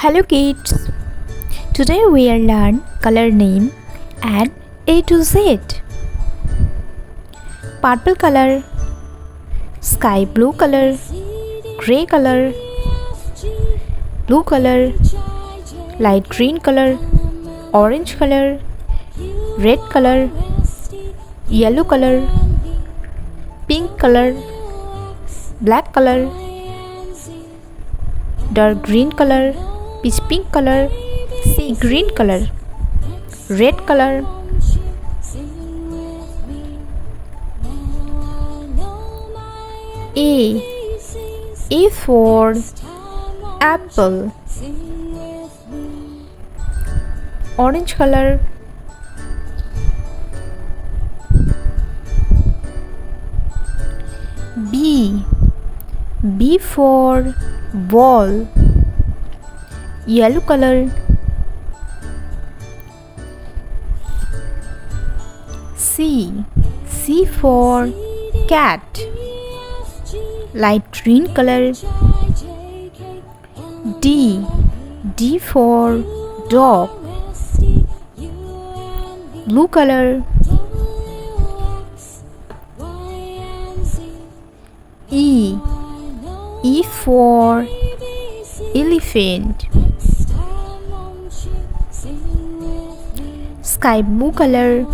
Hello kids, today we will learn color name and A to Z. Purple color, sky blue color, grey color, blue color, light green color, orange color, red color, yellow color, pink color, black color, dark green color, peach pink color, sea green color, red color, A for apple, orange color, B for ball, yellow color, C for cat, light green color, D for dog, blue color, E for elephant, sky blue color,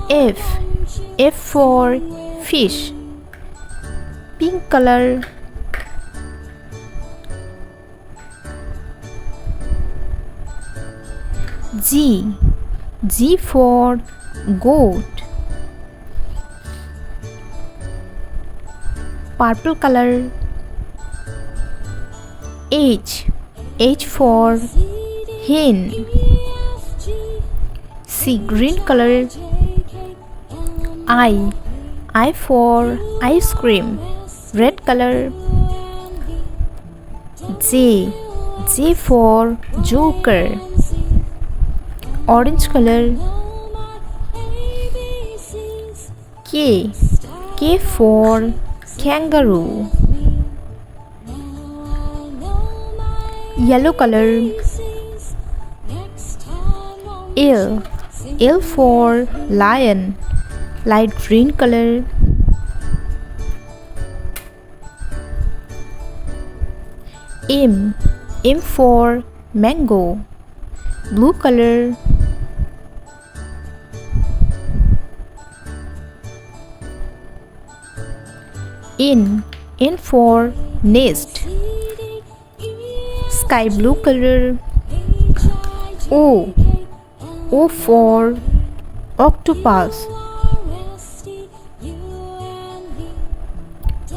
F for fish, pink color, G for goat, purple color, H for hen, sea green color, I for ice cream, red color, J for joker, orange color, K for kangaroo, yellow color, L for lion, light green color, M for mango, blue color, N for nest, sky blue color, O for octopus,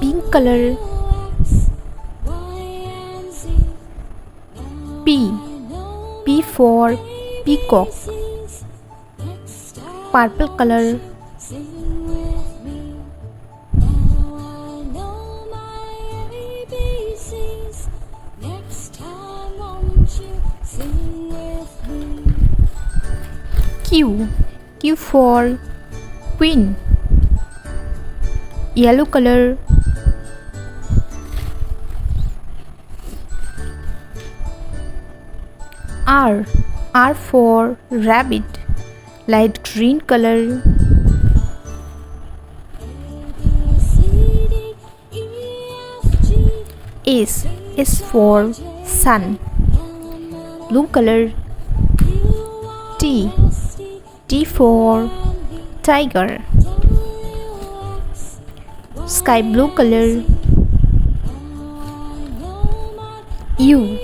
pink color, P for peacock, purple color, Q for queen, yellow color, R for rabbit, light green color, S for sun, blue color, T for tiger, sky blue color, U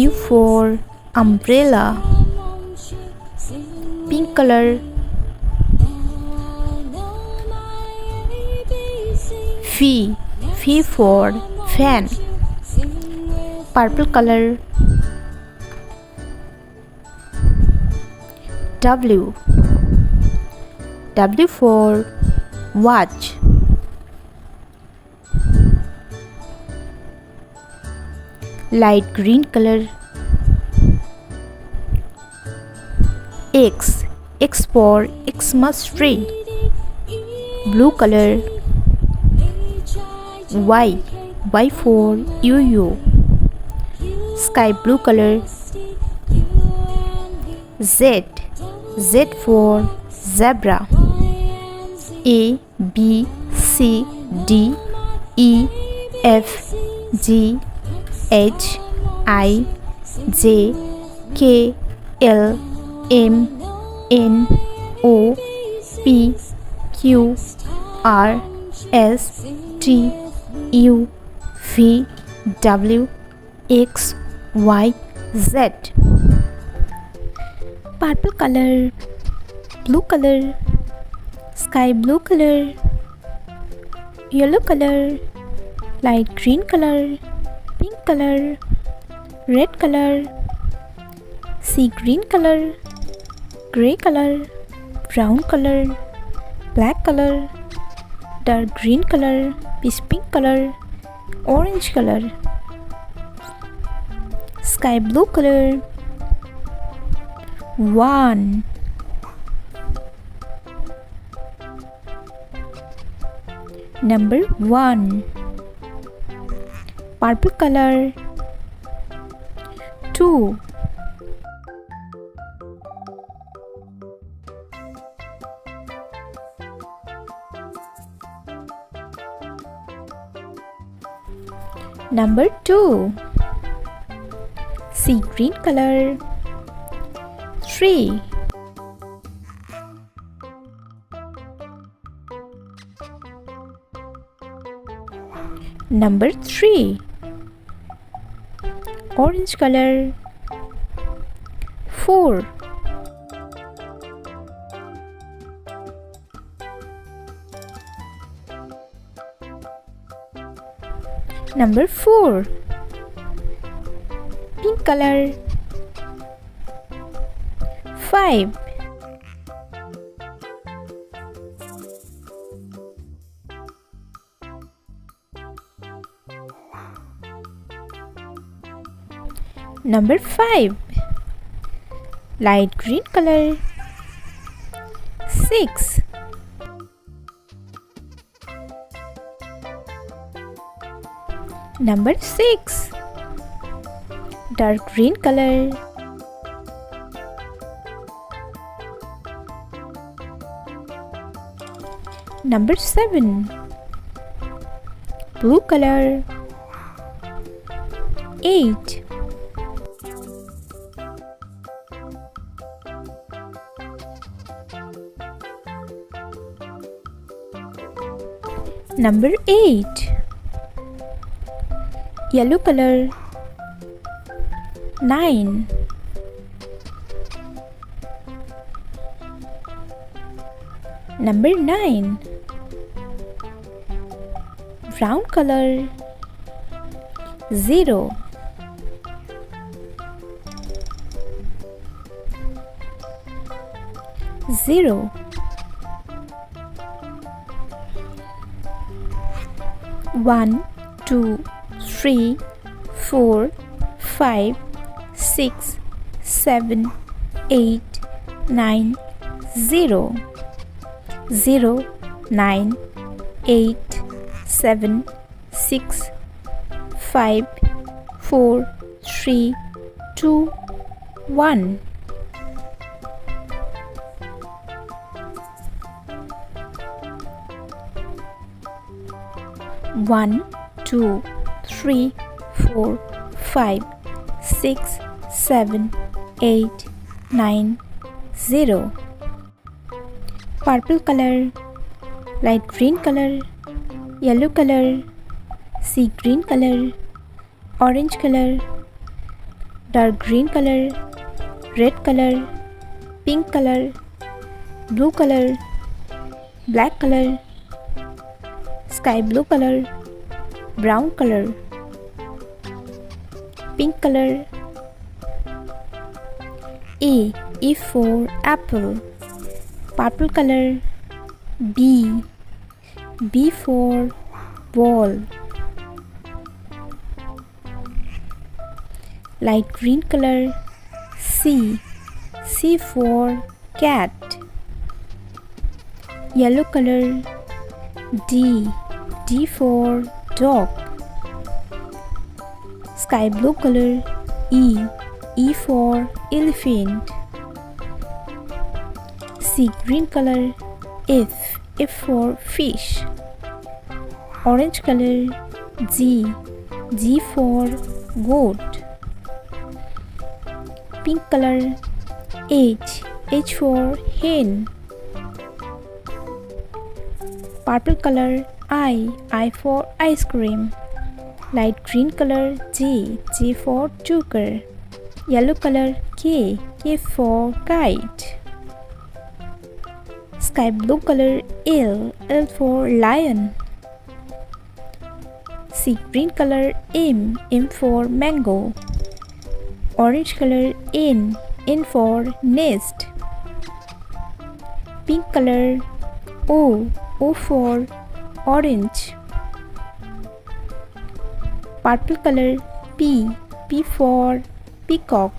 for umbrella, pink color, V for fan, purple color, W for watch, light green color, X for Xmas tree, blue color, Y Y for yo-yo. Sky blue color. Z. Z for zebra. A B C D E F G H I J K L M N O P Q R S T U V W X Y Z. Purple color, blue color, sky blue color, yellow color, light green color, pink color, red color, sea green color, gray color, brown color, black color, dark green color, peach pink color, orange color, sky blue color. 1. Number 1. Purple color. 2. Number 2. Sea green color. 3. Number 3. Orange color. 4. Number 4. Pink color. 5. Number 5. Light green color. 6. Number 6. Dark green color. Number 7. Blue color. 8. Number 8. Yellow color. 9. Number 9. Brown color. 0. Zero. 1, 2, 3, 4, 5, 6, 7, 8, 9, 0. 0, 9, 8, 7, 6, 5, 4, 3, 2, 1. One, 2, 3, 4, 5, 6, 7, 8, 9, 0. Purple color, light green color, yellow color, sea green color, orange color, dark green color, red color, pink color, blue color, black color, sky blue color, brown color, pink color. A for apple. Purple color. B for ball. Light green color. C for cat. Yellow color. D for dog. Sky blue color. E for elephant. Sea green color. F for fish. Orange color. G for goat. Pink color. H for hen. Purple color. I for ice cream. Light green color. J for joker. Yellow color. K for kite. Sky blue color. L for lion. Sea green color. M for mango. Orange color. N for nest. Pink color. O for orange. Purple color. P for peacock.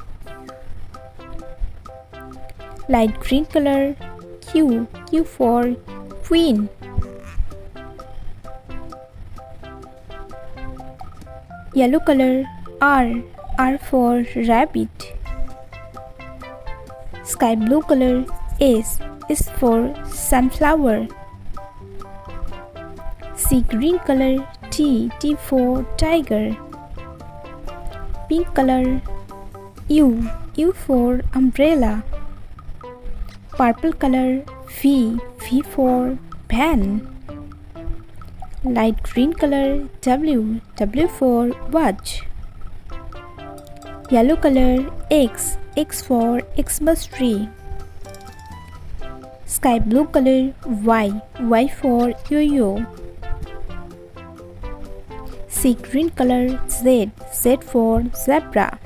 Light green color. Q for queen. Yellow color. R for rabbit. Sky blue color. S for sunflower. Sea green color. T for tiger. Pink color. U for umbrella. Purple color. V for van. Light green color. W for watch. Yellow color. X for Xmas tree. Sky blue color. Y for yo-yo. Sea green color. Z for zebra.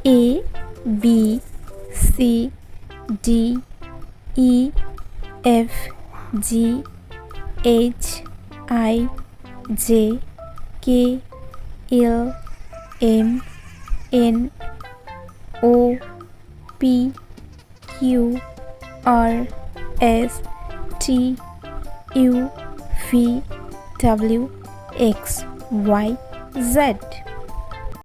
A B C D E F G H I J K L M N O P Q R S T U V W X Y Z.